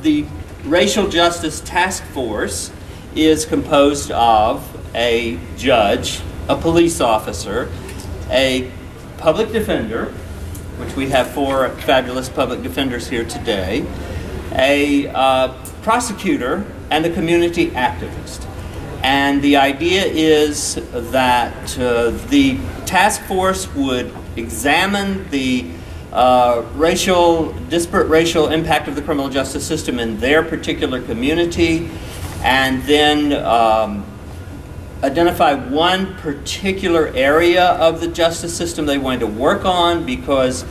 the Racial Justice Task Force is composed of a judge, a police officer, a public defender, which we have 4 fabulous public defenders here today, a prosecutor, and a community activist. And the idea is that the task force would examine the disparate racial impact of the criminal justice system in their particular community, and then identify one particular area of the justice system they want to work on, because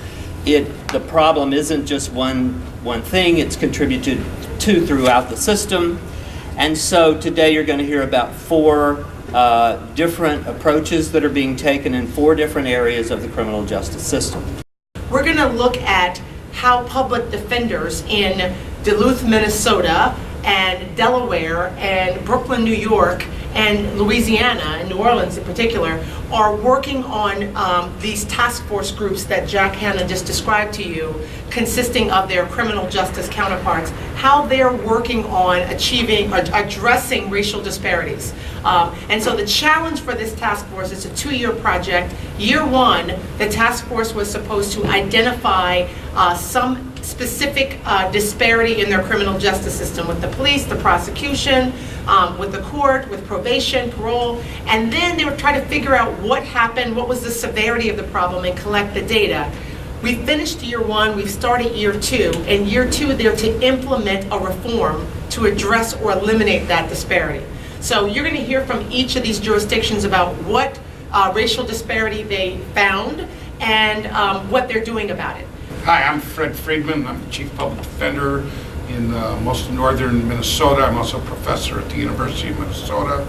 the problem isn't just one thing, it's contributed to throughout the system. And so today you're going to hear about 4 different approaches that are being taken in 4 different areas of the criminal justice system. We're going to look at how public defenders in Duluth, Minnesota, and Delaware, and Brooklyn, New York, and Louisiana, and New Orleans in particular, are working on these task force groups that Jack Hanna just described to you, consisting of their criminal justice counterparts, how they're working on addressing racial disparities. And so the challenge for this task force is a 2-year project. Year 1, the task force was supposed to identify some specific disparity in their criminal justice system with the police, the prosecution, with the court, with probation, parole, and then they would try to figure out what happened, what was the severity of the problem, and collect the data. We finished year 1, we've started year 2, and year 2 they're to implement a reform to address or eliminate that disparity. So you're going to hear from each of these jurisdictions about what racial disparity they found and what they're doing about it. Hi, I'm Fred Friedman. I'm the Chief Public Defender in most of northern Minnesota. I'm also a professor at the University of Minnesota.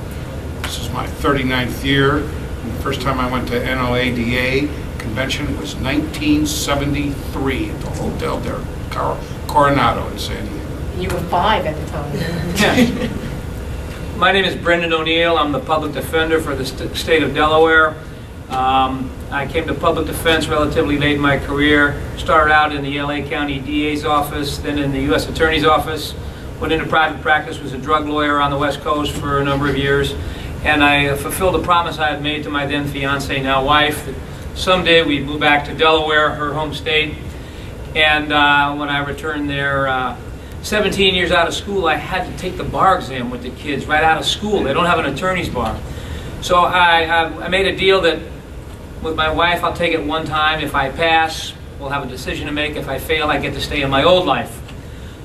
This is my 39th year. And the first time I went to NLADA convention was 1973 at the Hotel del Coronado in San Diego. You were 5 at the time. Yeah. My name is Brendan O'Neill. I'm the public defender for the state of Delaware. I came to public defense relatively late in my career. Started out in the LA County DA's office, then in the U.S. Attorney's office. Went into private practice, was a drug lawyer on the West Coast for a number of years. And I fulfilled a promise I had made to my then fiance, now wife, that someday we'd move back to Delaware, her home state. And when I returned there, 17 years out of school, I had to take the bar exam with the kids right out of school. They don't have an attorney's bar. So I made a deal that with my wife, I'll take it one time. If I pass, we'll have a decision to make. If I fail, I get to stay in my old life.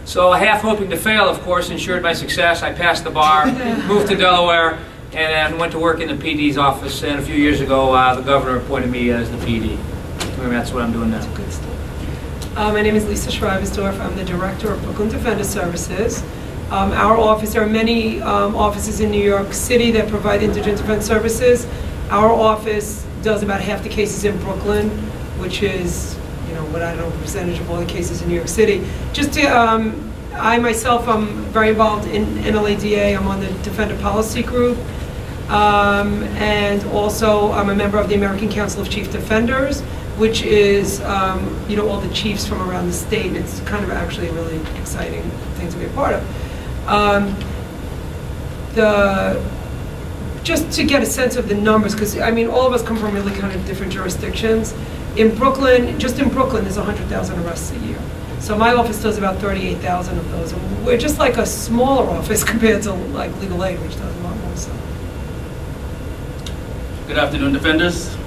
So half hoping to fail, of course, ensured my success. I passed the bar, moved to Delaware, and then went to work in the PD's office. And a few years ago, the governor appointed me as the PD. And that's what I'm doing now. That's a good story. My name is Lisa Schreibersdorf. I'm the director of Brooklyn Defender Services. Our office, there are many offices in New York City that provide indigent defense services. Our office does about half the cases in Brooklyn, which is, what I don't know, percentage of all the cases in New York City. Just to, I myself, I'm very involved in NLADA. I'm on the Defender Policy Group. And also, I'm a member of the American Council of Chief Defenders, which is, all the chiefs from around the state. It's kind of actually a really exciting thing to be a part of. Just to get a sense of the numbers, because all of us come from really kind of different jurisdictions. In Brooklyn, just in Brooklyn, there's 100,000 arrests a year. So my office does about 38,000 of those. And we're just like a smaller office compared to like legal aid, which does a lot more. So. Good afternoon, defenders.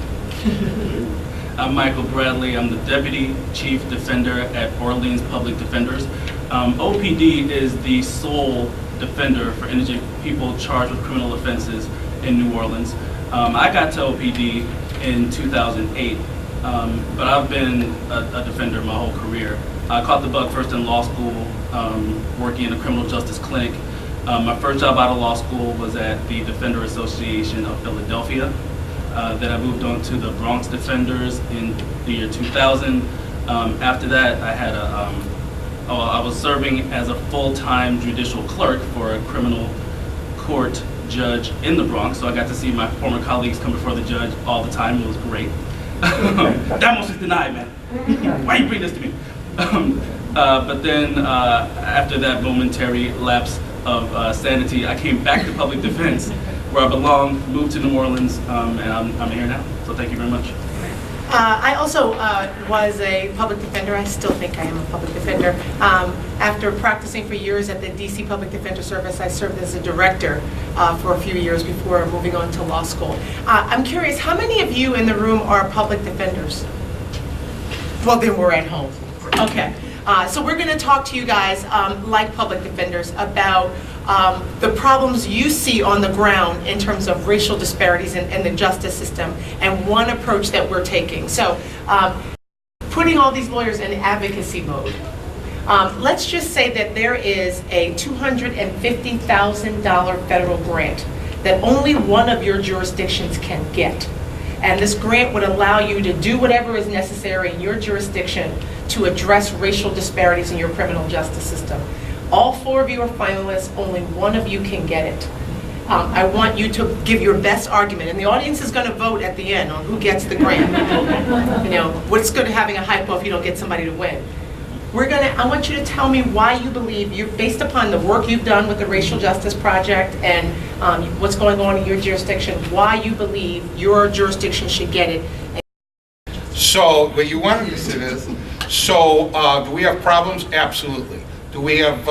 I'm Michael Bradley. I'm the Deputy Chief Defender at Orleans Public Defenders. OPD is the sole defender for indigent people charged with criminal offenses in New Orleans. I got to OPD in 2008, but I've been a defender my whole career. I caught the bug first in law school, working in a criminal justice clinic. My first job out of law school was at the Defender Association of Philadelphia. Then I moved on to the Bronx Defenders in the year 2000. After that, I had I was serving as a full-time judicial clerk for a criminal court judge in the Bronx, so I got to see my former colleagues come before the judge all the time. It was great. That motion's denied, man. Why you bring this to me? But then after that momentary lapse of sanity, I came back to public defense, where I belong, moved to New Orleans, and I'm here now. So thank you very much. I also was a public defender. I still think I am a public defender. After practicing for years at the DC Public Defender Service, I served as a director for a few years before moving on to law school. I'm curious, how many of you in the room are public defenders? Well, then we're at home. Okay. So we're going to talk to you guys, like public defenders, about the problems you see on the ground in terms of racial disparities in the justice system, and one approach that we're taking. So putting all these lawyers in advocacy mode, let's just say that there is a $250,000 federal grant that only one of your jurisdictions can get. And this grant would allow you to do whatever is necessary in your jurisdiction to address racial disparities in your criminal justice system. All 4 of you are finalists, only one of you can get it. I want you to give your best argument, and the audience is going to vote at the end on who gets the grant. You know, what's good at having a hypo if you don't get somebody to win? I want you to tell me why you believe, based upon the work you've done with the Racial Justice Project and what's going on in your jurisdiction, why you believe your jurisdiction should get it. So, what you wanted to say is, so do we have problems? Absolutely. Do we have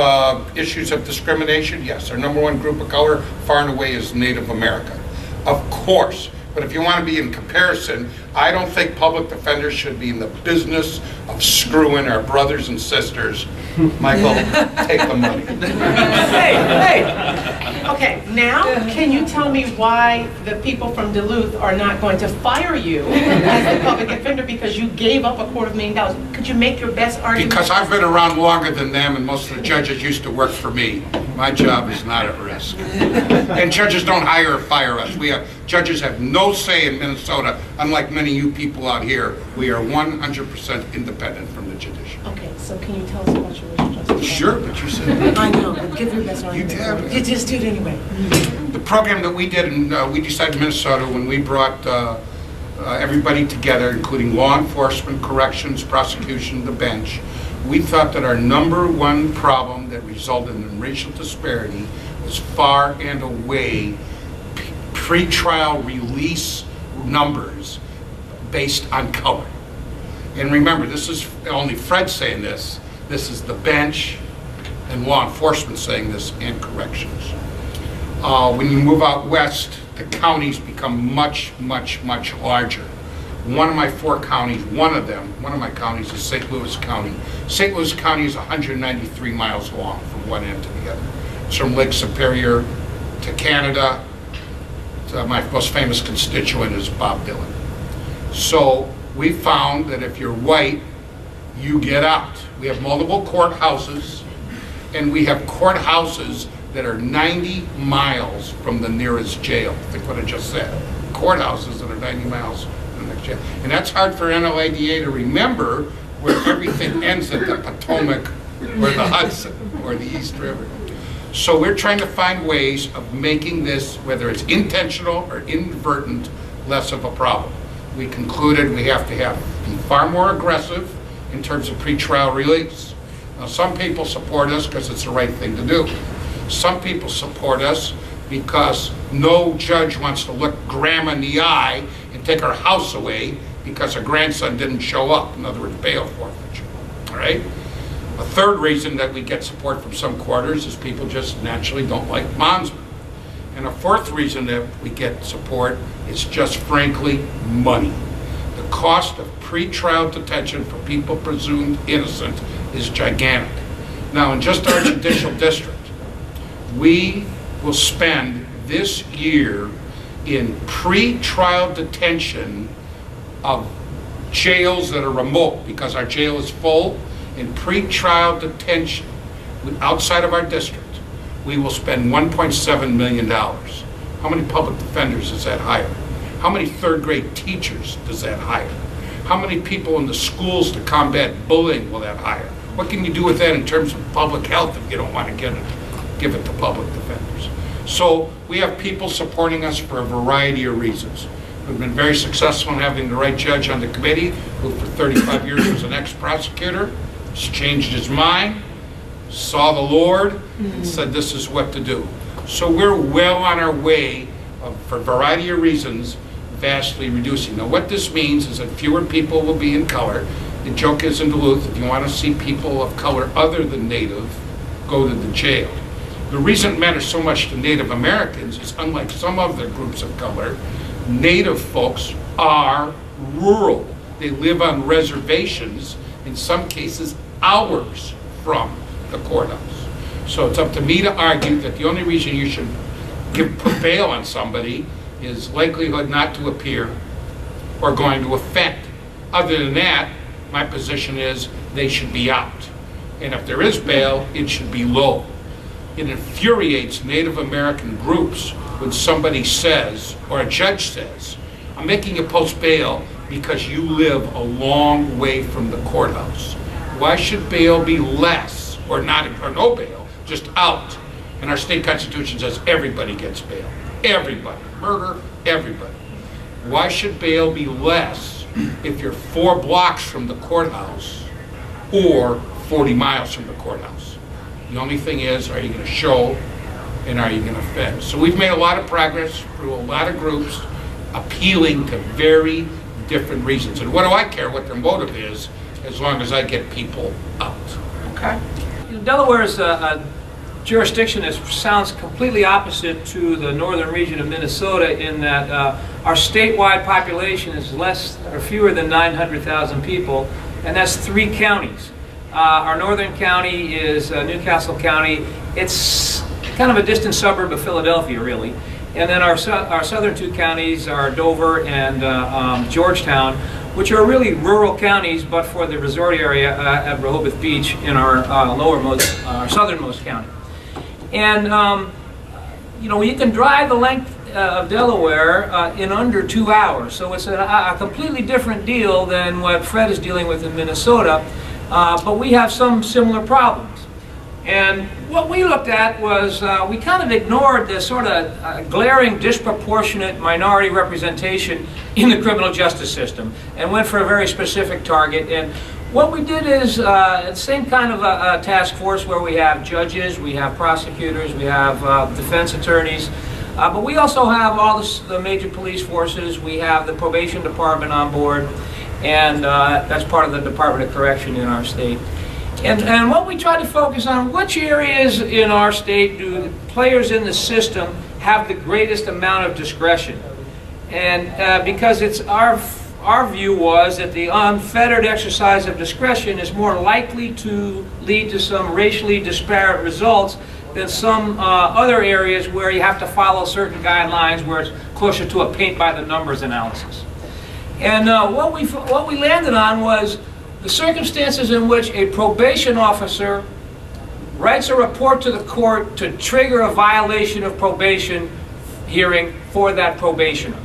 issues of discrimination? Yes. Our #1 group of color, far and away, is Native American. Of course. But if you want to be in comparison, I don't think public defenders should be in the business of screwing our brothers and sisters. Michael, take the money. Hey. Okay, now can you tell me why the people from Duluth are not going to fire you as the public defender because you gave up $250,000? Could you make your best argument? Because I've been around longer than them, and most of the judges used to work for me. My job is not at risk. And judges don't hire or fire us. Judges have no say in Minnesota, unlike many of you people out here. We are 100% independent from the judiciary. Okay, so can you tell us about your racial justice? Sure, but you said I know, but give your best argument. You have it. You just do it anyway. the program that we did, and we decided in Minnesota when we brought everybody together, including law enforcement, corrections, prosecution, the bench, we thought that our #1 problem that resulted in racial disparity was far and away pre-trial release numbers based on color. And remember, this is only Fred saying this. This is the bench and law enforcement saying this, and corrections. When you move out west, the counties become much, much, much larger. One of my 4 counties, one of my counties is St. Louis County. St. Louis County is 193 miles long from one end to the other. It's from Lake Superior to Canada. My most famous constituent is Bob Dylan. So we found that if you're white, you get out. We have multiple courthouses, and we have courthouses that are 90 miles from the nearest jail. Think what I just said. Courthouses that are 90 miles from the next jail. And that's hard for NLADA to remember, where everything ends at the Potomac or the Hudson or the East River. So we're trying to find ways of making this, whether it's intentional or inadvertent, less of a problem. We concluded we have to be far more aggressive in terms of pretrial release. Now, some people support us because it's the right thing to do. Some people support us because no judge wants to look grandma in the eye and take her house away because her grandson didn't show up. In other words, bail forfeiture. All right? A third reason that we get support from some quarters is people just naturally don't like bondsmen. And a fourth reason that we get support is just frankly money. The cost of pretrial detention for people presumed innocent is gigantic. Now, in just our judicial district, we will spend this year in pretrial detention of jails that are remote, because our jail is full. In pretrial detention outside of our district, we will spend $1.7 million. How many public defenders does that hire? How many third-grade teachers does that hire? How many people in the schools to combat bullying will that hire? What can you do with that in terms of public health if you don't want to give it to public defenders? So we have people supporting us for a variety of reasons. We've been very successful in having the right judge on the committee, who for 35 years was an ex-prosecutor. He's changed his mind, saw the Lord, and said this is what to do. So we're well on our way, for a variety of reasons, vastly reducing. Now what this means is that fewer people will be in color. The joke is in Duluth, if you want to see people of color other than Native, go to the jail. The reason it matters so much to Native Americans is, unlike some other groups of color, Native folks are rural. They live on reservations, in some cases hours from the courthouse. So it's up to me to argue that the only reason you should prevail on somebody is likelihood not to appear or going to offend. Other than that, my position is they should be out. And if there is bail, it should be low. It infuriates Native American groups when somebody says, or a judge says, I'm making you post bail because you live a long way from the courthouse. Why should bail be less, or not, or no bail, just out? And our state constitution says everybody gets bail. Everybody. Murder, everybody. Why should bail be less if you're 4 blocks from the courthouse or 40 miles from the courthouse? The only thing is, are you going to show and are you going to offend? So we've made a lot of progress through a lot of groups appealing to very different reasons. And what do I care what their motive is, as long as I get people out? Okay. Delaware's jurisdiction sounds completely opposite to the northern region of Minnesota in that our statewide population is less or fewer than 900,000 people, and that's 3 counties. Our northern county is Newcastle County. It's kind of a distant suburb of Philadelphia, really. And then our southern 2 counties are Dover and Georgetown, which are really rural counties, but for the resort area at Rehoboth Beach in our southernmost county. And you know, you can drive the length of Delaware in under 2 hours. So it's a completely different deal than what Fred is dealing with in Minnesota. But we have some similar problems. And what we looked at was we kind of ignored the sort of glaring disproportionate minority representation in the criminal justice system and went for a very specific target. And what we did is the same kind of a task force where we have judges, we have prosecutors, we have defense attorneys, but we also have all the major police forces. We have the probation department on board, and that's part of the Department of Correction in our state. And what we try to focus on, which areas in our state do the players in the system have the greatest amount of discretion? And because it's our view was that the unfettered exercise of discretion is more likely to lead to some racially disparate results than some other areas where you have to follow certain guidelines where it's closer to a paint by the numbers analysis. And what we landed on was the circumstances in which a probation officer writes a report to the court to trigger a violation of probation hearing for that probationer.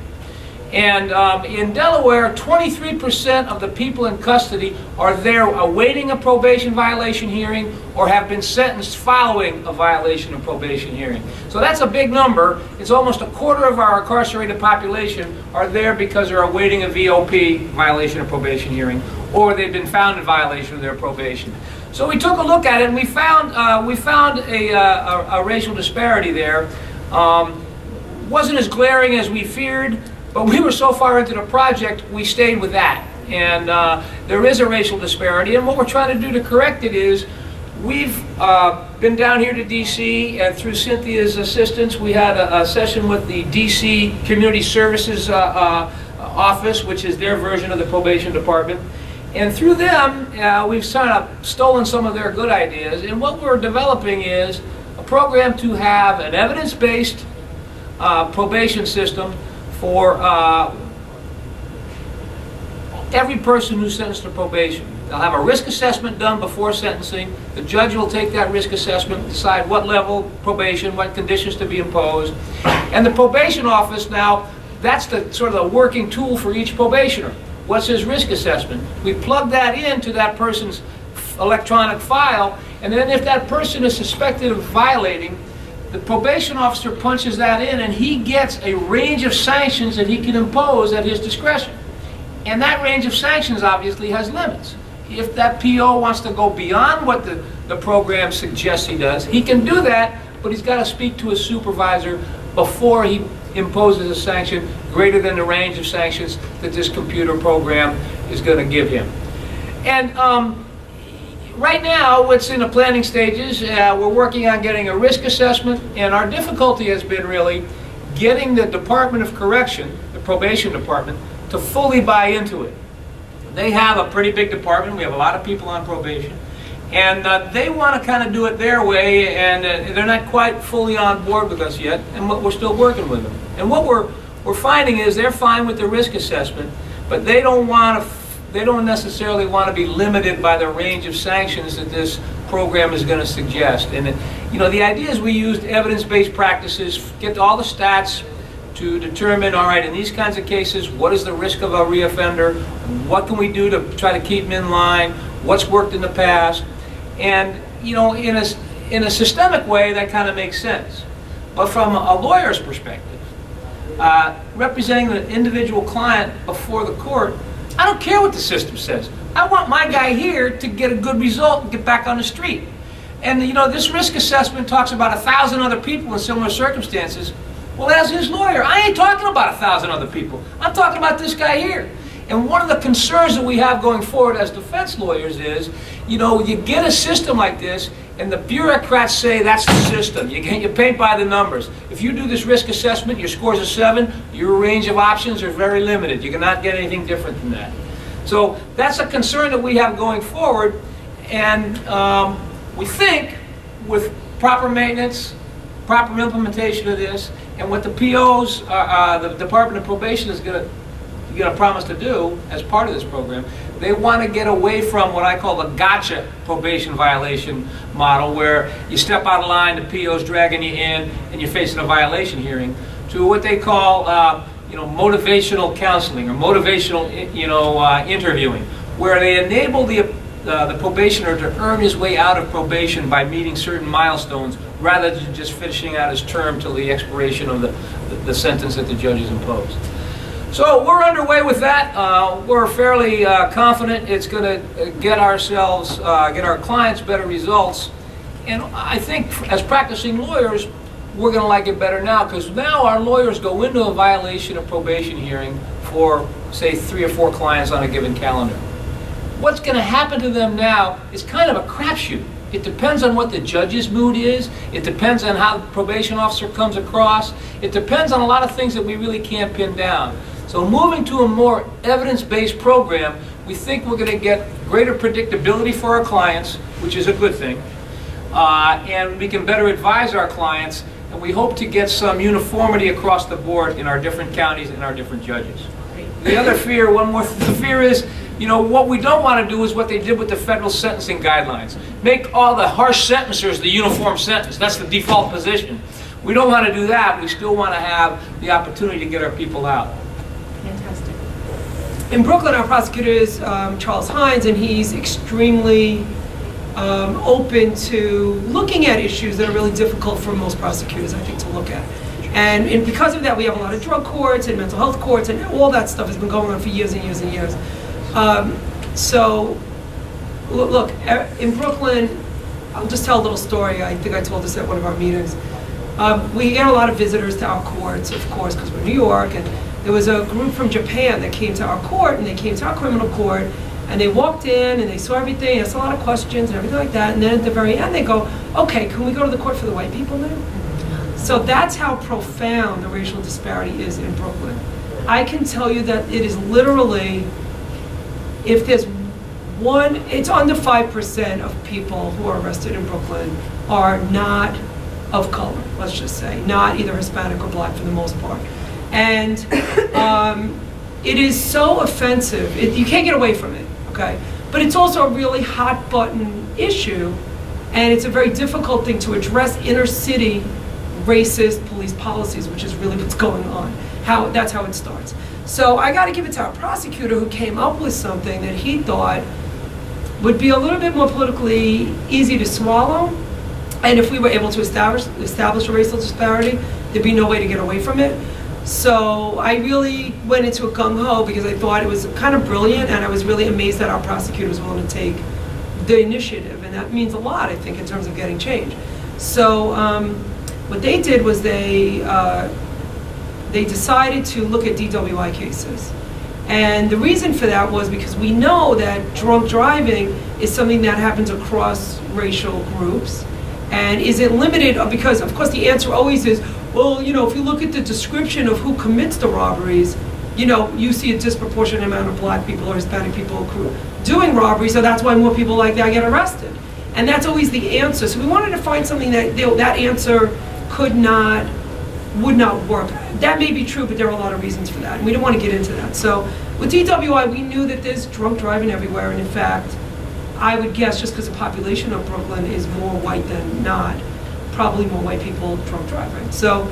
And in Delaware, 23% of the people in custody are there awaiting a probation violation hearing or have been sentenced following a violation of probation hearing. So that's a big number. It's almost a quarter of our incarcerated population are there because they're awaiting a VOP, violation of probation hearing, or they've been found in violation of their probation. So we took a look at it and we found a racial disparity there. Wasn't as glaring as we feared, but we were so far into the project, we stayed with that. And there is a racial disparity, and what we're trying to do to correct it is, we've been down here to DC, and through Cynthia's assistance, we had a session with the DC Community Services Office, which is their version of the probation department. And through them, we've sort of stolen some of their good ideas, and what we're developing is a program to have an evidence-based probation system for every person who's sentenced to probation. They'll have a risk assessment done before sentencing. The judge will take that risk assessment, decide what level probation, what conditions to be imposed. And the probation office now, that's the sort of the working tool for each probationer. What's his risk assessment? We plug that into that person's electronic file, and then if that person is suspected of violating, the probation officer punches that in and he gets a range of sanctions that he can impose at his discretion. And that range of sanctions obviously has limits. if that PO wants to go beyond what the program suggests he does, he can do that, but he's got to speak to his supervisor before he imposes a sanction greater than the range of sanctions that this computer program is going to give him. And right now, it's in the planning stages. We're working on getting a risk assessment, and our difficulty has been really getting the Department of Correction, the probation department, to fully buy into it. They have a pretty big department. We have a lot of people on probation. And they want to kind of do it their way, and they're not quite fully on board with us yet, and we're still working with them. And what we're finding is they're fine with the risk assessment, but they don't necessarily want to be limited by the range of sanctions that this program is going to suggest. And you know, the idea is we used evidence-based practices, get all the stats to determine, all right, in these kinds of cases, what is the risk of a reoffender? What can we do to try to keep them in line? What's worked in the past? And you know, in a systemic way, that kind of makes sense. But from a lawyer's perspective, representing the individual client before the court, I don't care what the system says. I want my guy here to get a good result and get back on the street. And you know, this risk assessment talks about 1,000 other people in similar circumstances. Well, as his lawyer, I ain't talking about 1,000 other people. I'm talking about this guy here. And one of the concerns that we have going forward as defense lawyers is, you know, you get a system like this, and the bureaucrats say that's the system. You paint by the numbers. If you do this risk assessment, your score's a 7, your range of options are very limited. You cannot get anything different than that. So that's a concern that we have going forward, and we think with proper maintenance, proper implementation of this, and what the POs, the Department of Probation is going to promise to do as part of this program, they want to get away from what I call the gotcha probation violation model, where you step out of line, the PO's dragging you in, and you're facing a violation hearing, to what they call you know, motivational counseling or motivational interviewing, where they enable the probationer to earn his way out of probation by meeting certain milestones, rather than just finishing out his term till the expiration of the sentence that the judge has imposed. So we're underway with that. We're fairly confident it's going to get our clients better results. And I think as practicing lawyers, we're going to like it better now, because now our lawyers go into a violation of probation hearing for, say, 3 or 4 clients on a given calendar. What's going to happen to them now is kind of a crapshoot. It depends on what the judge's mood is. It depends on how the probation officer comes across. It depends on a lot of things that we really can't pin down. So moving to a more evidence-based program, we think we're going to get greater predictability for our clients, which is a good thing. And we can better advise our clients, and we hope to get some uniformity across the board in our different counties and our different judges. The other fear, the fear is, you know, what we don't want to do is what they did with the federal sentencing guidelines. Make all the harsh sentencers the uniform sentence. That's the default position. We don't want to do that. We still want to have the opportunity to get our people out. Fantastic. In Brooklyn, our prosecutor is Charles Hines, and he's extremely open to looking at issues that are really difficult for most prosecutors, I think, to look at. And because of that, we have a lot of drug courts and mental health courts, and all that stuff has been going on for years and years and years. So, look, in Brooklyn, I'll just tell a little story. I think I told this at one of our meetings. We get a lot of visitors to our courts, of course, because we're in New York, and there was a group from Japan that came to our court, and they came to our criminal court, and they walked in, and they saw everything, asked a lot of questions and everything like that, and then at the very end they go, okay, can we go to the court for the white people now? So that's how profound the racial disparity is in Brooklyn. I can tell you that it is literally, if there's one, it's under 5% of people who are arrested in Brooklyn are not of color, let's just say, not either Hispanic or black for the most part. And it is so offensive, you can't get away from it, okay? But it's also a really hot button issue, and it's a very difficult thing to address inner city racist police policies, which is really what's going on. That's how it starts. So I got to give it to our prosecutor, who came up with something that he thought would be a little bit more politically easy to swallow, and if we were able to establish a racial disparity, there'd be no way to get away from it. So I really went into a gung-ho because I thought it was kind of brilliant, and I was really amazed that our prosecutor was willing to take the initiative, and that means a lot, I think, in terms of getting change. So what they did was they decided to look at DWI cases. And the reason for that was because we know that drunk driving is something that happens across racial groups and isn't limited, because of course the answer always is, well, you know, if you look at the description of who commits the robberies, you know, you see a disproportionate amount of black people or Hispanic people doing robberies, so that's why more people like that get arrested. And that's always the answer. So we wanted to find something that that answer would not work. That may be true, but there are a lot of reasons for that, and we don't want to get into that. So with DWI, we knew that there's drunk driving everywhere, and in fact, I would guess, just because the population of Brooklyn is more white than not, probably more white people drunk driving. So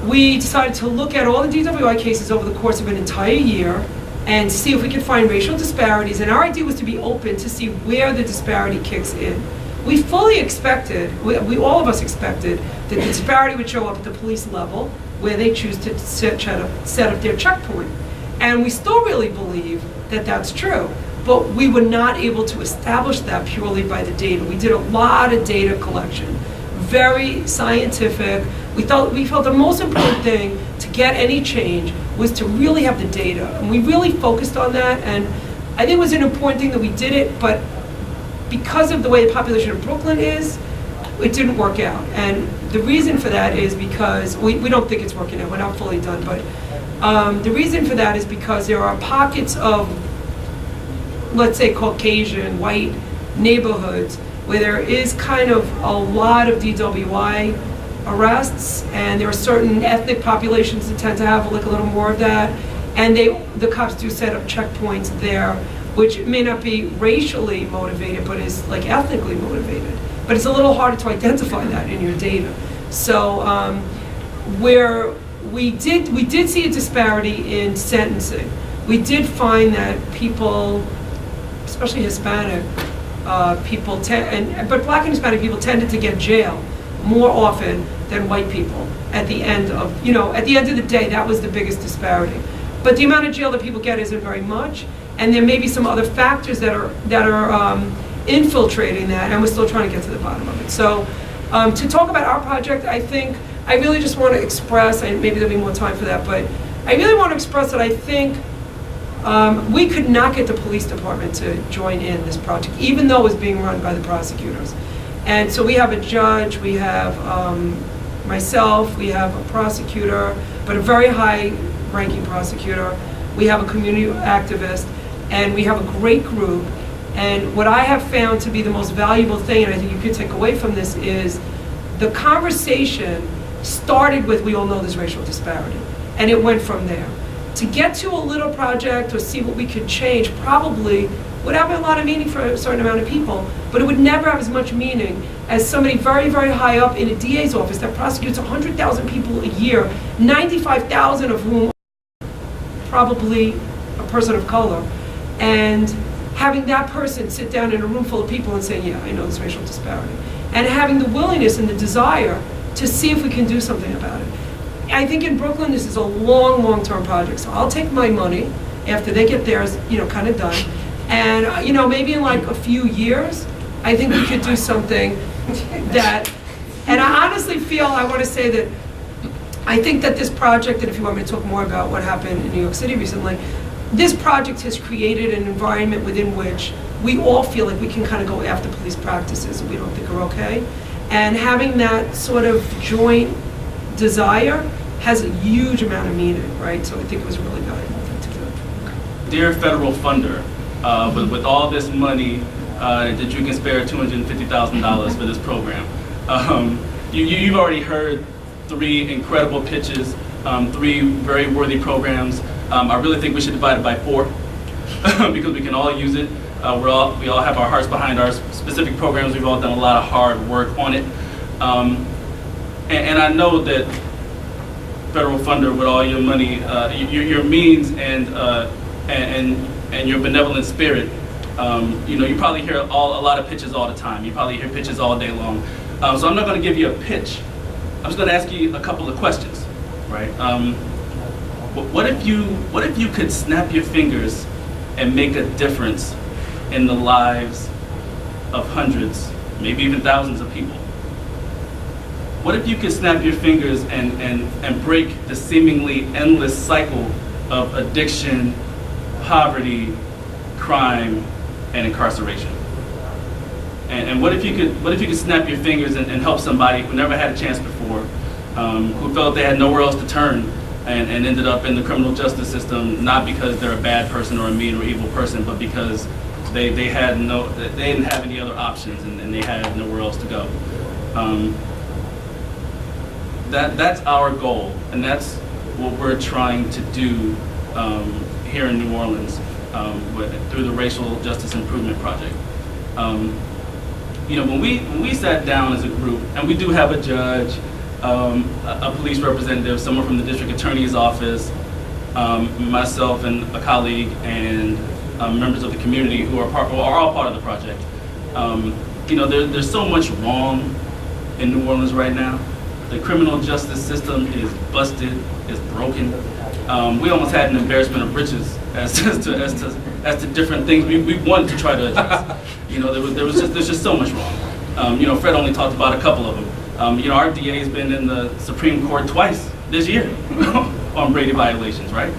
we decided to look at all the DWI cases over the course of an entire year and see if we could find racial disparities. And our idea was to be open to see where the disparity kicks in. We fully expected, all of us expected, that the disparity would show up at the police level, where they choose to set up their checkpoint. And we still really believe that that's true. But we were not able to establish that purely by the data. We did a lot of data collection, very scientific. We felt the most important thing to get any change was to really have the data. And we really focused on that. And I think it was an important thing that we did it, but because of the way the population of Brooklyn is, it didn't work out. And the reason for that is because, we don't think it's working out, we're not fully done, but the reason for that is because there are pockets of, let's say, Caucasian, white neighborhoods where there is kind of a lot of DWI arrests, and there are certain ethnic populations that tend to have like a little more of that, and the cops do set up checkpoints there, which may not be racially motivated, but is like ethnically motivated. But it's a little harder to identify that in your data. So where we did see a disparity in sentencing. We did find that people, especially Hispanic people, but black and Hispanic people tended to get jail more often than white people at the end of, at the end of the day, that was the biggest disparity. But the amount of jail that people get isn't very much, and there may be some other factors that are infiltrating that, and we're still trying to get to the bottom of it. So to talk about our project, I think I really just want to express, and maybe there'll be more time for that, but I really want to express that I think we could not get the police department to join in this project, even though it was being run by the prosecutors. And so we have a judge, we have myself, we have a prosecutor, but a very high-ranking prosecutor. We have a community activist, and we have a great group. And what I have found to be the most valuable thing, and I think you could take away from this, is the conversation started with, we all know there's racial disparity, and it went from there. To get to a little project or see what we could change probably would have a lot of meaning for a certain amount of people, but it would never have as much meaning as somebody very, very high up in a DA's office that prosecutes 100,000 people a year, 95,000 of whom are probably a person of color, and having that person sit down in a room full of people and say, yeah, I know there's racial disparity, and having the willingness and the desire to see if we can do something about it. I think in Brooklyn this is a long, long-term project, so I'll take my money after they get theirs, kind of done, and maybe in like a few years, I think we could do something that, and I honestly feel, I want to say that I think that this project, and if you want me to talk more about what happened in New York City recently, this project has created an environment within which we all feel like we can kind of go after police practices that we don't think are okay. And having that sort of joint desire has a huge amount of meaning, right? So I think it was a really valuable thing to do. Dear federal funder, with all this money that you can spare $250,000 for this program, you've already heard 3 incredible pitches, 3 very worthy programs. I really think we should divide it by 4 because we can all use it. We all have our hearts behind our specific programs. We've all done a lot of hard work on it. And I know that federal funder, with all your money, your means and your benevolent spirit, you probably hear a lot of pitches all the time. You probably hear pitches all day long. So I'm not going to give you a pitch. I'm just going to ask you a couple of questions, right? What if you could snap your fingers and make a difference in the lives of hundreds, maybe even thousands of people? What if you could snap your fingers and break the seemingly endless cycle of addiction, poverty, crime, and incarceration? And what if you could snap your fingers and help somebody who never had a chance before, who felt they had nowhere else to turn, and ended up in the criminal justice system, not because they're a bad person or a mean or evil person, but because they didn't have any other options, and they had nowhere else to go. That's our goal, and that's what we're trying to do here in New Orleans through the Racial Justice Improvement Project. When we sat down as a group, and we do have a judge, a police representative, someone from the district attorney's office, myself and a colleague, and members of the community who are all part of the project. There's so much wrong in New Orleans right now. The criminal justice system is busted, is broken. We almost had an embarrassment of riches as to different things we wanted to try to address. There's just so much wrong. Fred only talked about a couple of them. Our DA has been in the Supreme Court twice this year on Brady violations, right?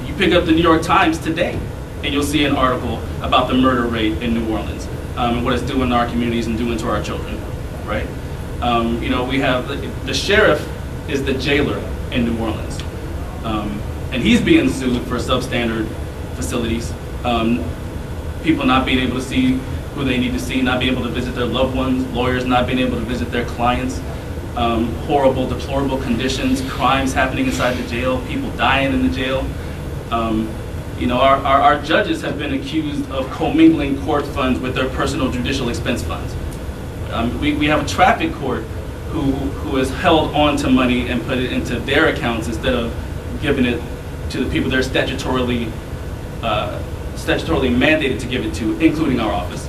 You pick up the New York Times today, and you'll see an article about the murder rate in New Orleans and what it's doing to our communities and doing to our children, right? We have the sheriff is the jailer in New Orleans, and he's being sued for substandard facilities. People not being able to see who they need to see, not being able to visit their loved ones, lawyers not being able to visit their clients, horrible, deplorable conditions, crimes happening inside the jail, people dying in the jail. Our judges have been accused of commingling court funds with their personal judicial expense funds. We have a traffic court who has held on to money and put it into their accounts instead of giving it to the people they're statutorily mandated to give it to, including our office.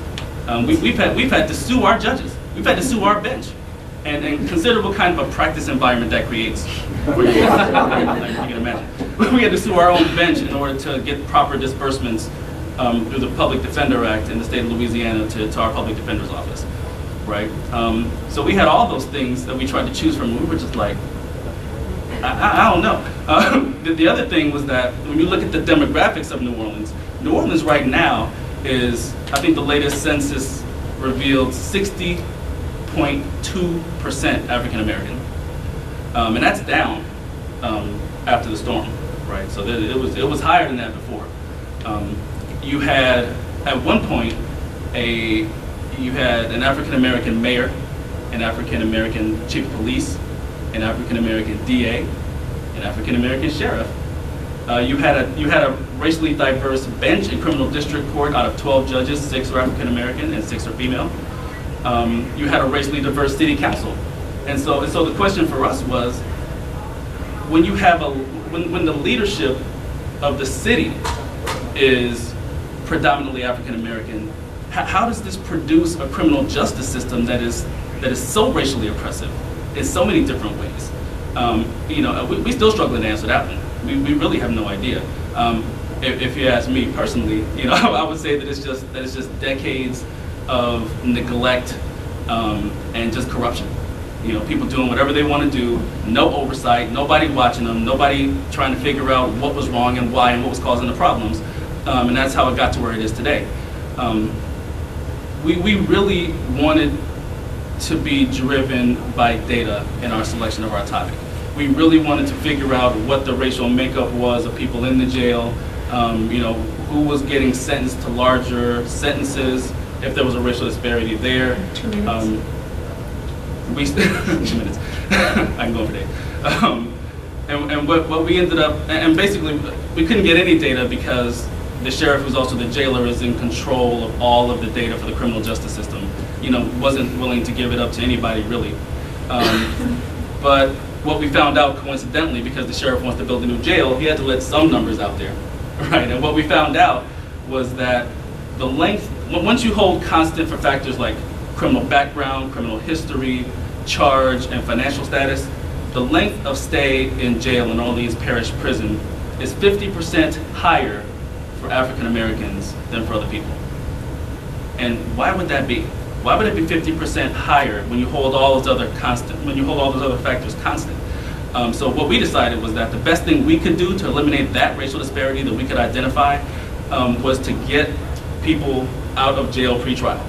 We've had to sue our judges. We've had to sue our bench, and considerable kind of a practice environment that creates. Like you can imagine. We had to sue our own bench in order to get proper disbursements through the Public Defender Act in the state of Louisiana to our public defender's office, right? So we had all those things that we tried to choose from. We were just like, I don't know. The other thing was that when you look at the demographics of New Orleans right now is, I think the latest census revealed 60.2% African American, and that's down after the storm, right? So it was higher than that before. You had at one point you had an African American mayor, an African American chief of police, an African American DA, an African American sheriff. You had a racially diverse bench in criminal district court. Out of 12 judges, 6 are African American and 6 are female. You had a racially diverse city council, and so the question for us was, when you have when the leadership of the city is predominantly African American, how does this produce a criminal justice system that is so racially oppressive in so many different ways? We still struggling to answer that one. We really have no idea. If you ask me personally, I would say that it's just decades of neglect and just corruption. People doing whatever they want to do, no oversight, nobody watching them, nobody trying to figure out what was wrong and why and what was causing the problems, and that's how it got to where it is today. We really wanted to be driven by data in our selection of our topic. We really wanted to figure out what the racial makeup was of people in the jail, who was getting sentenced to larger sentences, if there was a racial disparity there. 2 minutes. 2 minutes. I can go for days. And what we ended up, and basically we couldn't get any data because the sheriff, who's also the jailer, is in control of all of the data for the criminal justice system. Wasn't willing to give it up to anybody really. But what we found out coincidentally, because the sheriff wants to build a new jail, he had to let some numbers out there, right? And what we found out was that the length, once you hold constant for factors like criminal background, criminal history, charge, and financial status, the length of stay in jail in Orleans Parish Prison is 50% higher for African Americans than for other people. And why would that be? Why would it be 50% higher when you hold all those other factors constant? So what we decided was that the best thing we could do to eliminate that racial disparity that we could identify was to get people out of jail pre-trial,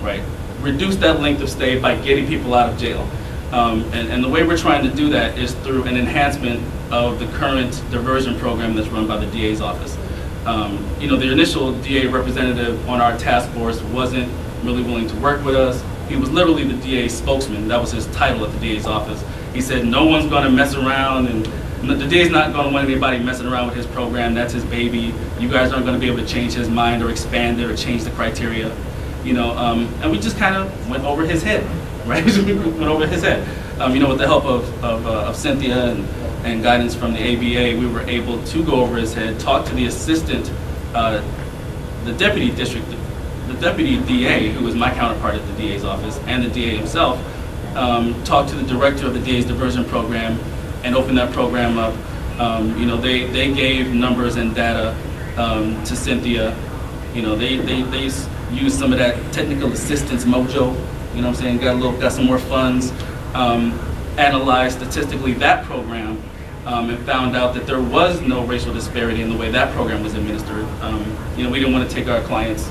right? Reduce that length of stay by getting people out of jail. And the way we're trying to do that is through an enhancement of the current diversion program that's run by the DA's office. The initial DA representative on our task force wasn't really willing to work with us. He was literally the DA's spokesman. That was his title at the DA's office. He said, no one's going to mess around, and the DA's not going to want anybody messing around with his program. That's his baby. You guys aren't going to be able to change his mind or expand it or change the criteria. And we just kind of went over his head, right? We went over his head. With the help of Cynthia and guidance from the ABA, we were able to go over his head, talk to the assistant, the deputy DA, who was my counterpart at the DA's office, and the DA himself, talk to the director of the DA's diversion program and open that program up. They gave numbers and data to Cynthia. They used some of that technical assistance mojo, got some more funds, analyzed statistically that program, and found out that there was no racial disparity in the way that program was administered. We didn't want to take our clients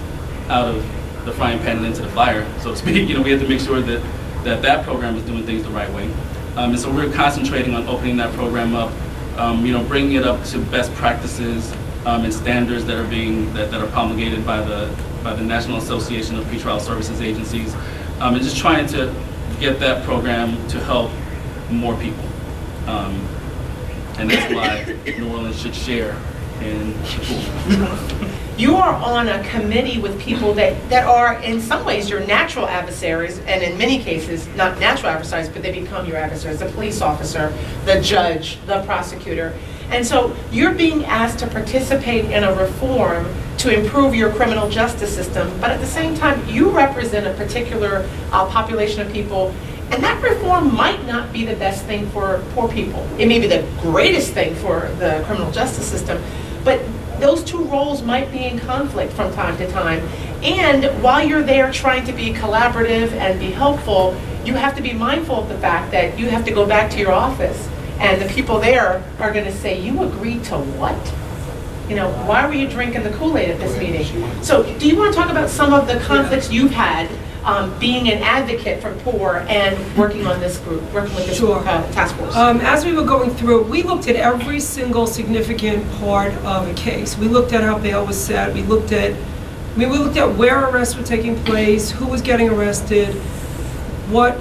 out of the frying pan and into the fire, so to speak. We had to make sure that program was doing things the right way. And so we're concentrating on opening that program up, bringing it up to best practices and standards that are promulgated by the National Association of Pretrial Services Agencies, and just trying to get that program to help more people. And that's why New Orleans should share in the pool. You are on a committee with people that are in some ways your natural adversaries, and in many cases not natural adversaries, but they become your adversaries: the police officer, the judge, the prosecutor. And so you're being asked to participate in a reform to improve your criminal justice system, but at the same time you represent a particular population of people, and that reform might not be the best thing for poor people. It may be the greatest thing for the criminal justice system, but those two roles might be in conflict from time to time. And while you're there trying to be collaborative and be helpful, you have to be mindful of the fact that you have to go back to your office, and the people there are going to say, you agreed to what? Why were you drinking the Kool-Aid at this meeting? So do you want to talk about some of the conflicts you've had being an advocate for poor and working on this group, working with this task force? As we were going through, we looked at every single significant part of a case. We looked at how bail was set. We looked at where arrests were taking place, who was getting arrested, what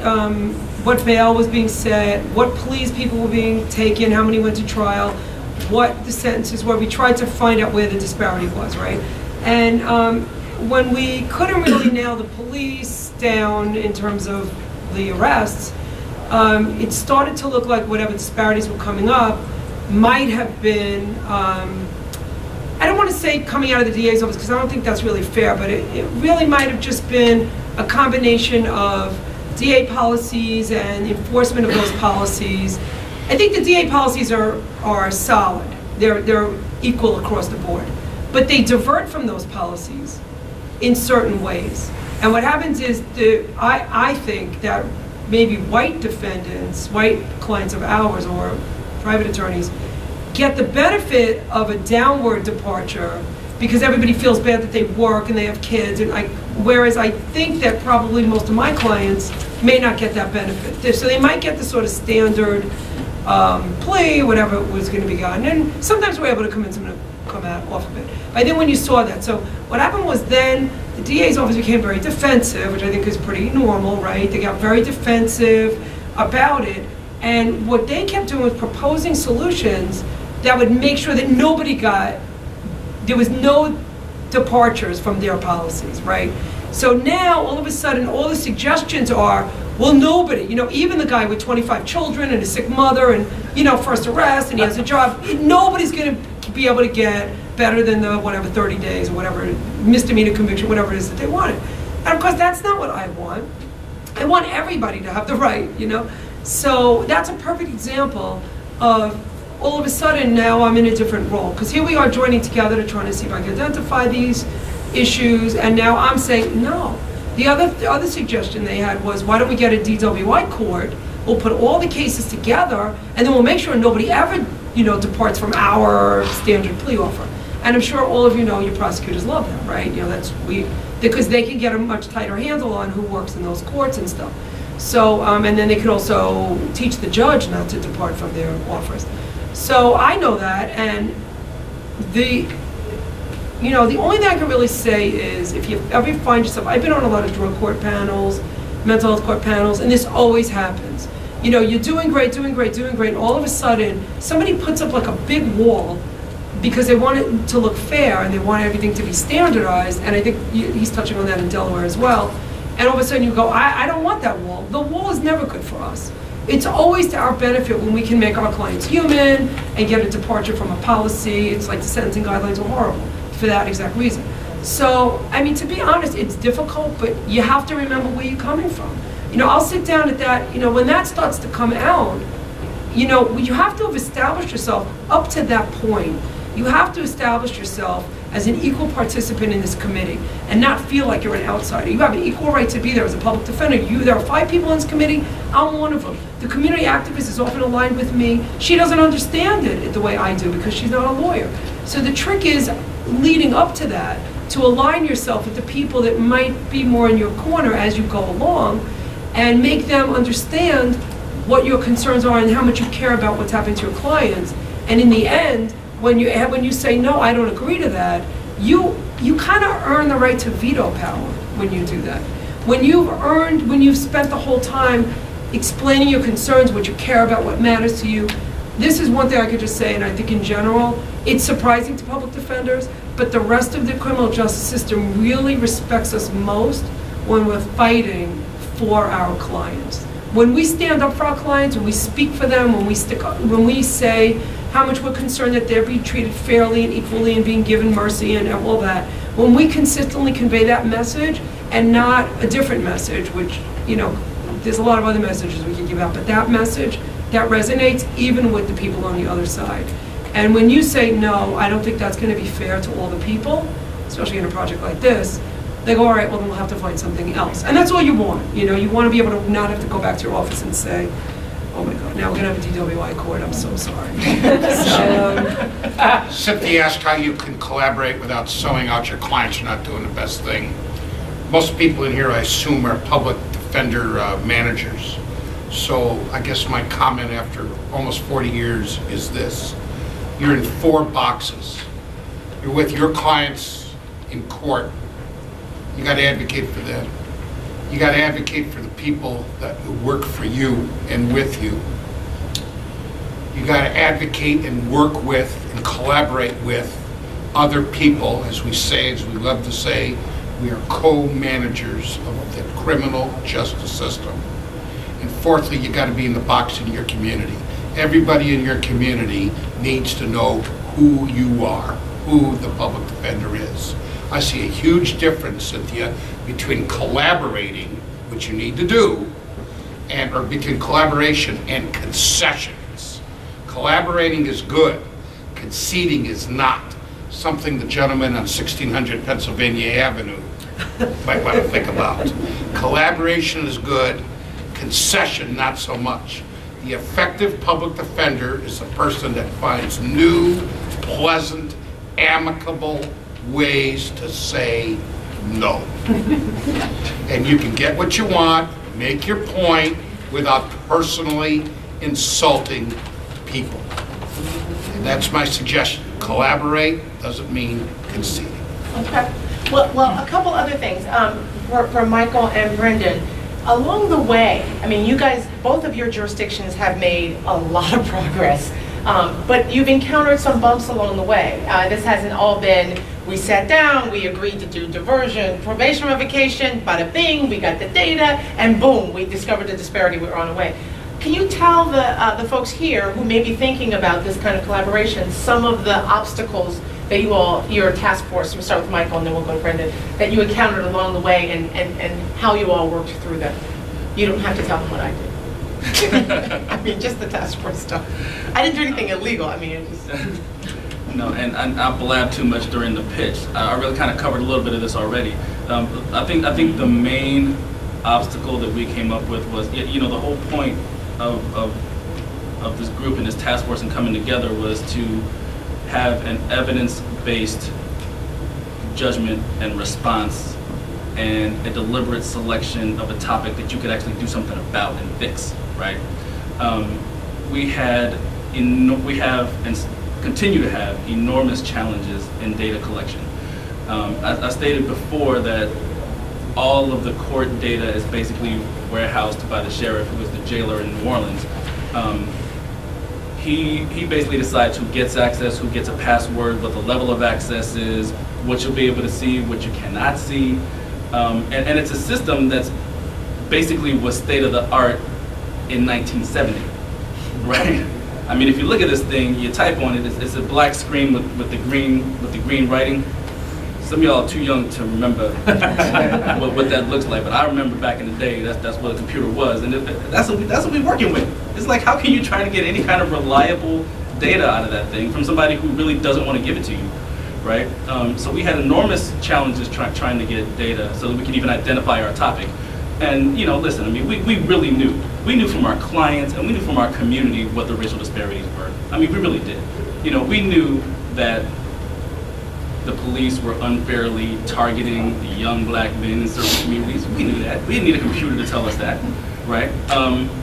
bail was being set, what pleas people were being taken, how many went to trial, what the sentences were. We tried to find out where the disparity was, right? And when we couldn't really nail the police down in terms of the arrests, it started to look like whatever disparities were coming up might have been, I don't want to say coming out of the DA's office because I don't think that's really fair, but it really might have just been a combination of DA policies and enforcement of those policies. I think the DA policies are solid. They're equal across the board. But they divert from those policies in certain ways. And what happens is, I think that maybe white defendants, white clients of ours or private attorneys, get the benefit of a downward departure because everybody feels bad that they work and they have kids, and whereas I think that probably most of my clients may not get that benefit. So they might get the sort of standard plea, whatever was going to be gotten, and sometimes we're able to convince them to come out off of it. But I think when you saw that, so what happened was then the DA's office became very defensive, which I think is pretty normal, right? They got very defensive about it, and what they kept doing was proposing solutions that would make sure that there was no departures from their policies, right? So now, all of a sudden, all the suggestions are, well, nobody, even the guy with 25 children and a sick mother and, first arrest and he has a job, nobody's going to be able to get better than the, 30 days or whatever, misdemeanor conviction, whatever it is that they wanted. And of course, that's not what I want. I want everybody to have the right, you know? So that's a perfect example of all of a sudden now I'm in a different role. Because here we are joining together to try to see if I can identify these issues, and now I'm saying no. The other suggestion they had was, why don't we get a DWI court? We'll put all the cases together, and then we'll make sure nobody ever, you know, departs from our standard plea offer. And I'm sure all of you know your prosecutors love that, right? You know, because they can get a much tighter handle on who works in those courts and stuff. So, and then they could also teach the judge not to depart from their offers. So I know that, and the only thing I can really say is if you ever find yourself, I've been on a lot of drug court panels, mental health court panels, and this always happens. You know, you're doing great, and all of a sudden, somebody puts up like a big wall because they want it to look fair and they want everything to be standardized, and I think he's touching on that in Delaware as well. And all of a sudden you go, I don't want that wall. The wall is never good for us. It's always to our benefit when we can make our clients human and get a departure from a policy. It's like the sentencing guidelines are horrible for that exact reason. So, I mean, to be honest, it's difficult, but you have to remember where you're coming from. You know, I'll sit down at that, you know, when that starts to come out, you know, you have to have established yourself up to that point. You have to establish yourself as an equal participant in this committee and not feel like you're an outsider. You have an equal right to be there as a public defender. There are 5 people in this committee, I'm one of them. The community activist is often aligned with me. She doesn't understand it the way I do because she's not a lawyer. So the trick is leading up to that, to align yourself with the people that might be more in your corner as you go along and make them understand what your concerns are and how much you care about what's happening to your clients. And in the end, when you say, no, I don't agree to that, you kind of earn the right to veto power when you do that. When you've spent the whole time explaining your concerns, what you care about, what matters to you. This is one thing I could just say, and I think in general, it's surprising to public defenders, but the rest of the criminal justice system really respects us most when we're fighting for our clients. When we stand up for our clients, when we speak for them, when we say how much we're concerned that they're being treated fairly and equally and being given mercy and all that, when we consistently convey that message and not a different message, which, you know, there's a lot of other messages we can give out, but that message, that resonates even with the people on the other side. And when you say, no, I don't think that's going to be fair to all the people, especially in a project like this, they go, all right, well, then we'll have to find something else. And that's all you want. You know, you want to be able to not have to go back to your office and say, oh my God, now we're going to have a DWI court, I'm so sorry. Cynthia asked how you can collaborate without selling out your clients. You're not doing the best thing. Most people in here, I assume, are public defender managers. So I guess my comment after almost 40 years is this. You're in 4 boxes. You're with your clients in court. You got to advocate for them. You got to advocate for the people that work for you and with you. You got to advocate and work with and collaborate with other people, as we love to say, we are co-managers of the criminal justice system. And fourthly, you got to be in the box in your community. Everybody in your community needs to know who you are, who the public defender is. I see a huge difference, Cynthia, between collaborating, which you need to do, or between collaboration and concessions. Collaborating is good. Conceding is not. Something the gentleman on 1600 Pennsylvania Avenue might want to think about. Collaboration is good. Concession, not so much. The effective public defender is the person that finds new, pleasant, amicable ways to say no. And you can get what you want, make your point without personally insulting people. And that's my suggestion. Collaborate doesn't mean conceding. Okay. Well, a couple other things for Michael and Brendan. Along the way, I mean, you guys, both of your jurisdictions have made a lot of progress, but you've encountered some bumps along the way. This hasn't all been, we sat down, we agreed to do diversion, probation revocation, bada bing, we got the data, and boom, we discovered the disparity, we were on the way. Can you tell the folks here who may be thinking about this kind of collaboration, some of the obstacles that your task force, we'll start with Michael and then we'll go to Brendan, that you encountered along the way and how you all worked through them? You don't have to tell them what I did. I mean, just the task force stuff. I didn't do anything illegal. I mean, it just... No, and I blabbed too much during the pitch. I really kind of covered a little bit of this already. I think the main obstacle that we came up with was, you know, the whole point of this group and this task force and coming together was to have an evidence-based judgment and response and a deliberate selection of a topic that you could actually do something about and fix, right? We have and continue to have enormous challenges in data collection. I stated before that all of the court data is basically warehoused by the sheriff, who is the jailer in New Orleans. He basically decides who gets access, who gets a password, what the level of access is, what you'll be able to see, what you cannot see. And it's a system that's basically was state of the art in 1970, right? I mean, if you look at this thing, you type on it, it's a black screen with the green writing. Some of y'all are too young to remember what that looks like, but I remember back in the day, that's what a computer was, and that's what we're working with. It's like, how can you try to get any kind of reliable data out of that thing from somebody who really doesn't want to give it to you, right? So we had enormous challenges trying to get data so that we could even identify our topic. And, you know, listen, I mean, we really knew. We knew from our clients and we knew from our community what the racial disparities were. I mean, we really did. You know, we knew that the police were unfairly targeting the young black men in certain communities. We knew that. We didn't need a computer to tell us that, right?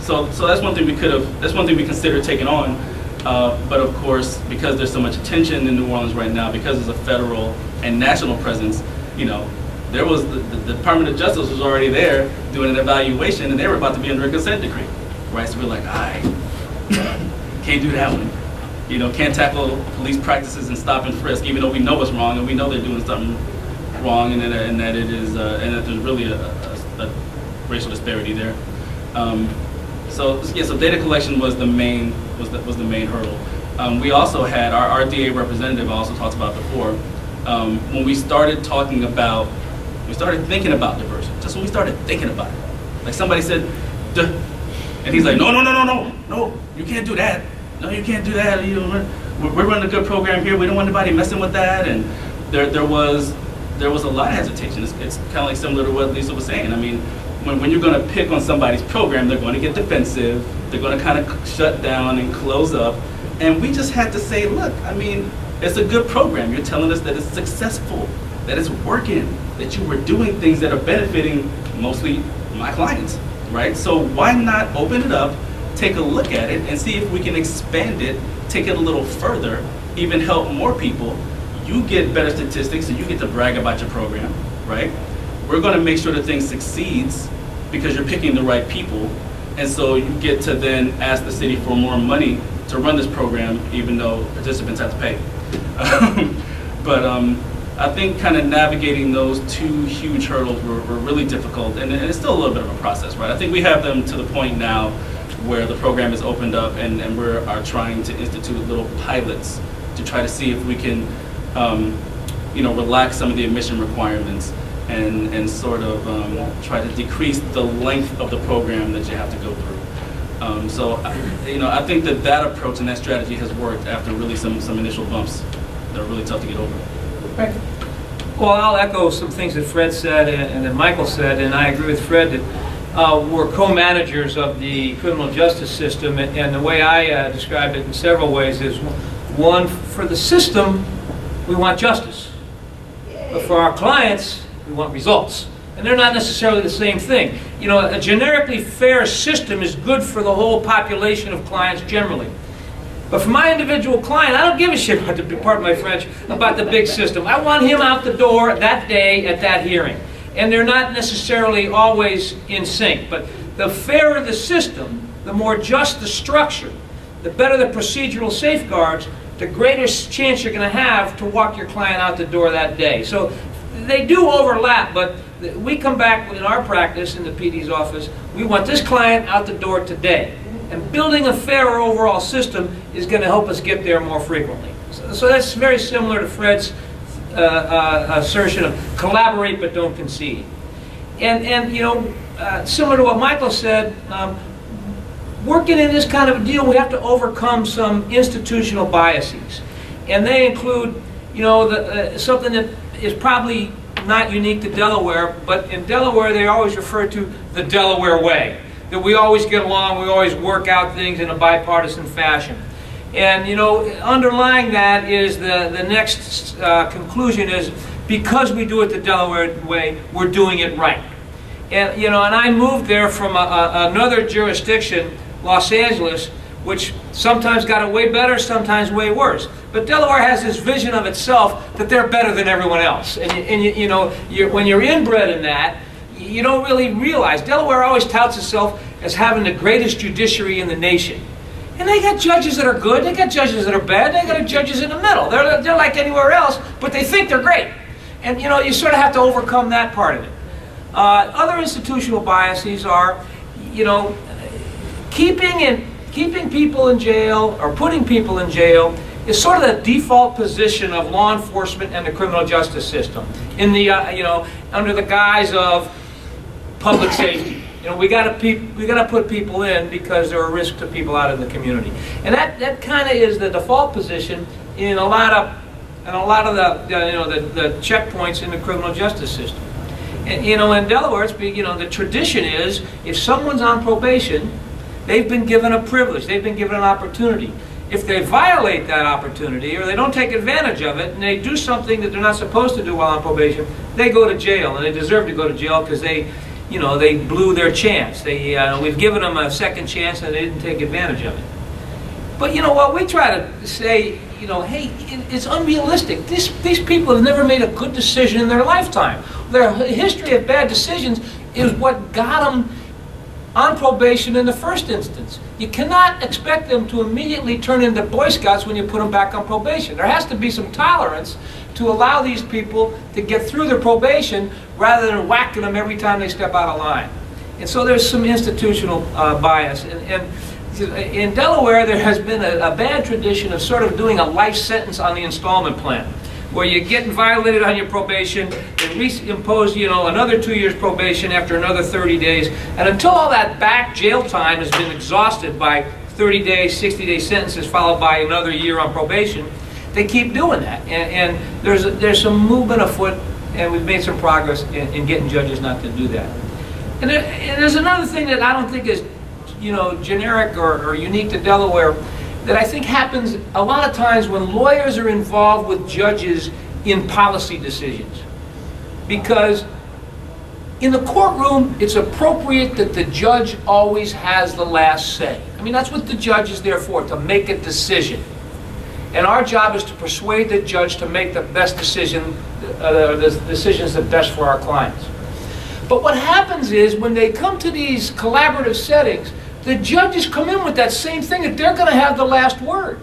So that's one thing we considered taking on. But of course, because there's so much attention in New Orleans right now, because there's a federal and national presence, you know, there was the Department of Justice was already there doing an evaluation, and they were about to be under a consent decree, right? So we're like, all right, can't do that one. You know, can't tackle police practices and stop and frisk, even though we know what's wrong and we know they're doing something wrong, and that it is, and that there's really a racial disparity there. So data collection was the main hurdle. We also had our RDA representative. I also talked about before. When we started thinking about diversity, just when we started thinking about it, like somebody said, duh, and he's like, no, you can't do that. No, you can't do that. You know, we're running a good program here. We don't want anybody messing with that. And there was a lot of hesitation. It's kind of like similar to what Lisa was saying. I mean, when you're going to pick on somebody's program, they're going to get defensive. They're going to kind of shut down and close up. And we just had to say, look, I mean, it's a good program. You're telling us that it's successful, that it's working, that you were doing things that are benefiting mostly my clients, right? So why not open it up, take a look at it, and see if we can expand it, take it a little further, even help more people. You get better statistics, and you get to brag about your program, right? We're going to make sure that thing succeeds because you're picking the right people, and so you get to then ask the city for more money to run this program, even though participants have to pay. But I think kind of navigating those two huge hurdles were really difficult, and it's still a little bit of a process, right? I think we have them to the point now where the program is opened up, and we are trying to institute little pilots to try to see if we can, relax some of the admission requirements and sort of try to decrease the length of the program that you have to go through. So, I think that approach and that strategy has worked after really some initial bumps that are really tough to get over. Right. Well, I'll echo some things that Fred said and that Michael said, and I agree with Fred that we're co-managers of the criminal justice system, and the way I described it in several ways is, one, for the system, we want justice. But for our clients, we want results. And they're not necessarily the same thing. You know, a generically fair system is good for the whole population of clients generally. But for my individual client, I don't give a shit about pardon my French, about the big system. I want him out the door that day at that hearing. And they're not necessarily always in sync. But the fairer the system, the more just the structure, the better the procedural safeguards, the greater chance you're going to have to walk your client out the door that day. So they do overlap, but we come back in our practice in the PD's office, we want this client out the door today. And building a fairer overall system is going to help us get there more frequently. So that's very similar to Fred's assertion of collaborate but don't concede. And similar to what Michael said, working in this kind of a deal, we have to overcome some institutional biases. And they include, you know, something that is probably not unique to Delaware, but in Delaware they always refer to the Delaware way. That we always get along, we always work out things in a bipartisan fashion. And, you know, underlying that is the next conclusion is, because we do it the Delaware way, we're doing it right. And, you know, and I moved there from another jurisdiction, Los Angeles, which sometimes got it way better, sometimes way worse. But Delaware has this vision of itself that they're better than everyone else. And you know, when you're inbred in that, you don't really realize. Delaware always touts itself as having the greatest judiciary in the nation. And they got judges that are good, they got judges that are bad, they got judges in the middle. They're like anywhere else, but they think they're great. And you know, you sort of have to overcome that part of it. Other institutional biases are, you know, keeping people in jail or putting people in jail is sort of the default position of law enforcement and the criminal justice system in the you know, under the guise of public safety. You know, we got to put people in because they're a risk to people out in the community, and that kind of is the default position in a lot of the you know, the checkpoints in the criminal justice system. And you know, in Delaware, it's, you know, the tradition is if someone's on probation, they've been given a privilege, they've been given an opportunity. If they violate that opportunity or they don't take advantage of it and they do something that they're not supposed to do while on probation, they go to jail, and they deserve to go to jail because they, you know, they blew their chance. We've given them a second chance and they didn't take advantage of it. But you know what, we try to say, you know, hey, it's unrealistic. These people have never made a good decision in their lifetime. Their history of bad decisions is what got them on probation in the first instance. You cannot expect them to immediately turn into Boy Scouts when you put them back on probation. There has to be some tolerance to allow these people to get through their probation rather than whacking them every time they step out of line. And so there's some institutional bias. And in Delaware, there has been a bad tradition of sort of doing a life sentence on the installment plan, where you get violated on your probation, they reimpose, you know, another 2 years probation after another 30 days, and until all that back jail time has been exhausted by 30-day, 60-day sentences followed by another year on probation, they keep doing that. And there's some movement afoot, and we've made some progress in getting judges not to do that. And there's another thing that I don't think is, you know, generic or unique to Delaware, that I think happens a lot of times when lawyers are involved with judges in policy decisions. Because in the courtroom, it's appropriate that the judge always has the last say. I mean, that's what the judge is there for, to make a decision. And our job is to persuade the judge to make the best decision, the decisions that best for our clients. But what happens is, when they come to these collaborative settings, the judges come in with that same thing, that they're going to have the last word.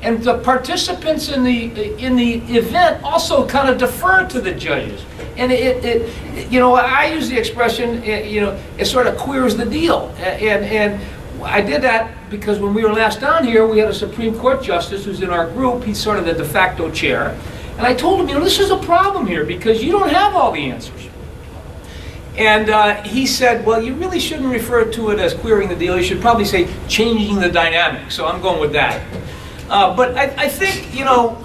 And the participants in the event also kind of defer to the judges. And you know, I use the expression, you know, it sort of queers the deal. And I did that because when we were last down here, we had a Supreme Court justice who's in our group. He's sort of the de facto chair. And I told him, you know, this is a problem here because you don't have all the answers. And he said, well, you really shouldn't refer to it as queering the deal. You should probably say changing the dynamic. So I'm going with that. But I think, you know,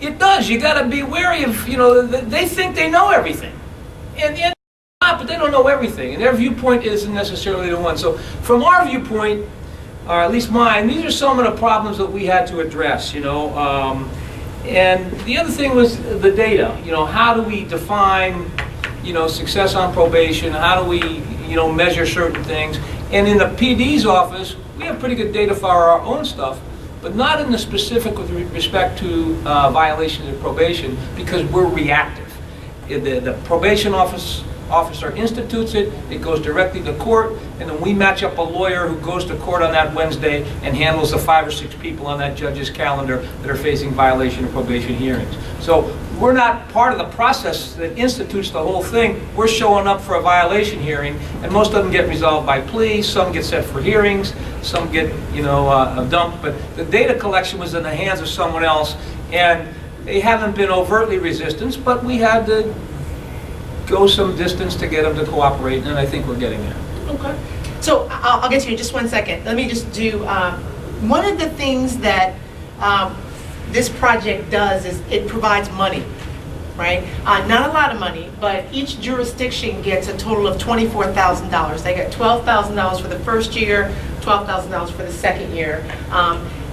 it does. You got to be wary of, you know, they think they know everything. And they're not, but they don't know everything. And their viewpoint isn't necessarily the one. So from our viewpoint, or at least mine, these are some of the problems that we had to address, you know. And the other thing was the data. You know, how do we define, you know, success on probation? How do we, you know, measure certain things? And in the PD's office, we have pretty good data for our own stuff, but not in the specific with respect to violations of probation, because we're reactive. The probation officer institutes it, it goes directly to court, and then we match up a lawyer who goes to court on that Wednesday and handles the 5 or 6 people on that judge's calendar that are facing violation of probation hearings. So we're not part of the process that institutes the whole thing. We're showing up for a violation hearing, and most of them get resolved by plea, some get set for hearings, some get, you know, dumped, but the data collection was in the hands of someone else, and they haven't been overtly resistant, but we had to go some distance to get them to cooperate, and I think we're getting there. Okay. So I'll get to you in just 1 second. Let me just do, one of the things that this project does is it provides money, right? Not a lot of money, but each jurisdiction gets a total of $24,000. They get $12,000 for the first year, $12,000 for the second year.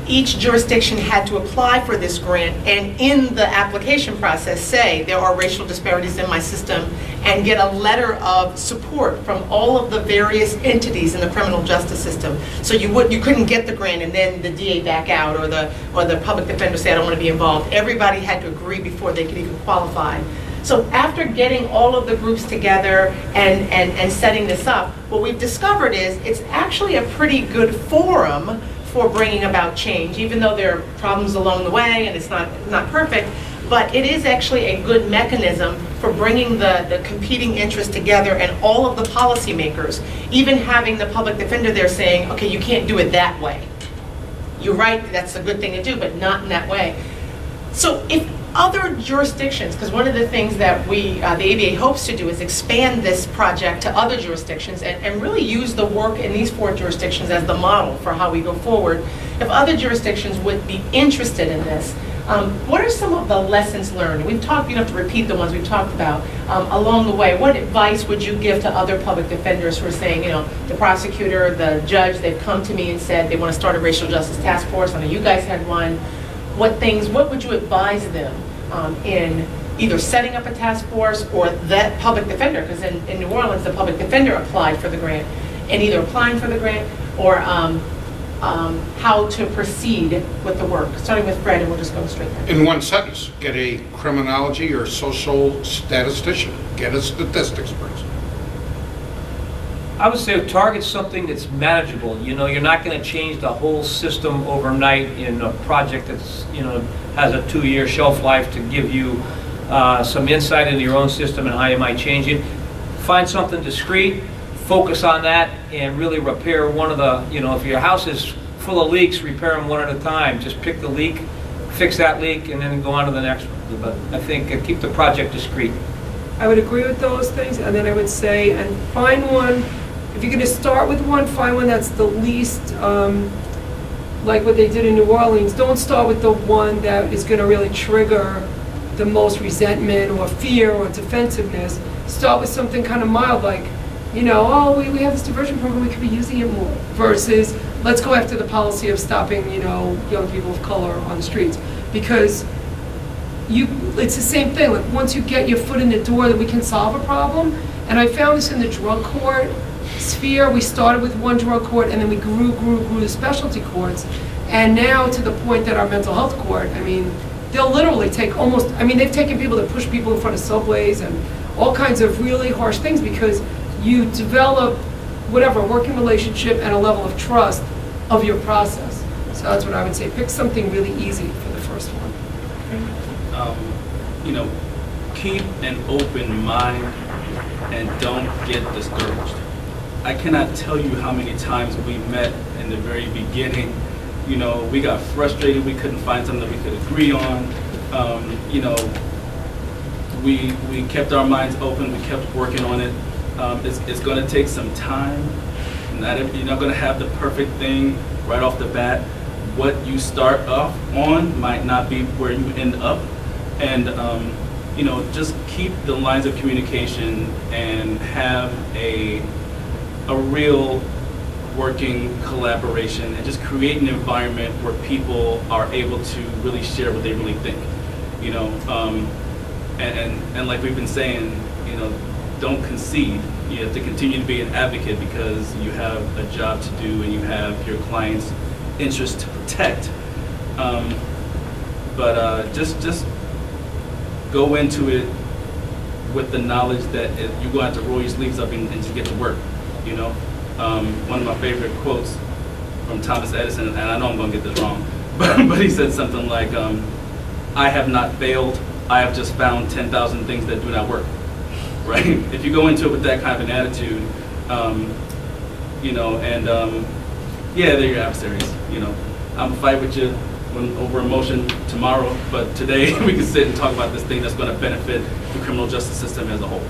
Each jurisdiction had to apply for this grant, and in the application process say there are racial disparities in my system, and get a letter of support from all of the various entities in the criminal justice system. So you couldn't get the grant and then the DA back out, or the public defender say I don't want to be involved. Everybody had to agree before they could even qualify. So after getting all of the groups together and setting this up, what we've discovered is it's actually a pretty good forum for bringing about change, even though there are problems along the way and it's not perfect, but it is actually a good mechanism for bringing the competing interests together, and all of the policymakers, even having the public defender there saying, okay, you can't do it that way. You're right, that's a good thing to do, but not in that way. So if other jurisdictions, because one of the things that the ABA hopes to do is expand this project to other jurisdictions and really use the work in these 4 jurisdictions as the model for how we go forward. If other jurisdictions would be interested in this, what are some of the lessons learned? We've talked, you don't have to repeat the ones we've talked about, along the way. What advice would you give to other public defenders who are saying, you know, the prosecutor, the judge, they've come to me and said they want to start a racial justice task force. I know you guys had one. What would you advise them in either setting up a task force, or that public defender, because in New Orleans, the public defender applied for the grant, and either applying for the grant or how to proceed with the work? Starting with Fred, and we'll just go straight there. In one sentence, get a criminology or social statistician. Get a statistics person. I would say target something that's manageable. You know, you're not going to change the whole system overnight in a project that's, you know, has a 2-year shelf life to give you some insight into your own system and how you might change it. Find something discrete, focus on that, and really repair one of the, you know, if your house is full of leaks, repair them one at a time. Just pick the leak, fix that leak, and then go on to the next one. But I think keep the project discrete. I would agree with those things, and then I would say, and find one, if you're going to start with one, find one that's the least, like what they did in New Orleans. Don't start with the one that is going to really trigger the most resentment or fear or defensiveness. Start with something kind of mild, like, you know, oh, we have this diversion program, we could be using it more, versus let's go after the policy of stopping, you know, young people of color on the streets. Because it's the same thing, like once you get your foot in the door that we can solve a problem, and I found this in the drug court sphere. We started with one drug court, and then we grew to specialty courts, and now to the point that our mental health court, I mean, they'll literally take almost, I mean, they've taken people that push people in front of subways and all kinds of really harsh things, because you develop whatever, a working relationship and a level of trust of your process. So that's what I would say. Pick something really easy for the first one. You know, keep an open mind and don't get discouraged. I cannot tell you how many times we met in the very beginning. You know, we got frustrated, we couldn't find something that we could agree on. You know, we kept our minds open, we kept working on it. It's going to take some time. You're not going to have the perfect thing right off the bat. What you start off on might not be where you end up. And, you know, just keep the lines of communication and have a real working collaboration, and just create an environment where people are able to really share what they really think, you know, and like we've been saying, you know, don't concede. You have to continue to be an advocate because you have a job to do and you have your client's interest to protect. But just go into it with the knowledge that you're going to have to roll your sleeves up and just get to work. You know, one of my favorite quotes from Thomas Edison, and I know I'm going to get this wrong, but he said something like, I have not failed, I have just found 10,000 things that do not work, right? If you go into it with that kind of an attitude, you know, and yeah, they're your adversaries, you know. I'm gonna fight with you over emotion tomorrow, but today we can sit and talk about this thing that's going to benefit the criminal justice system as a whole.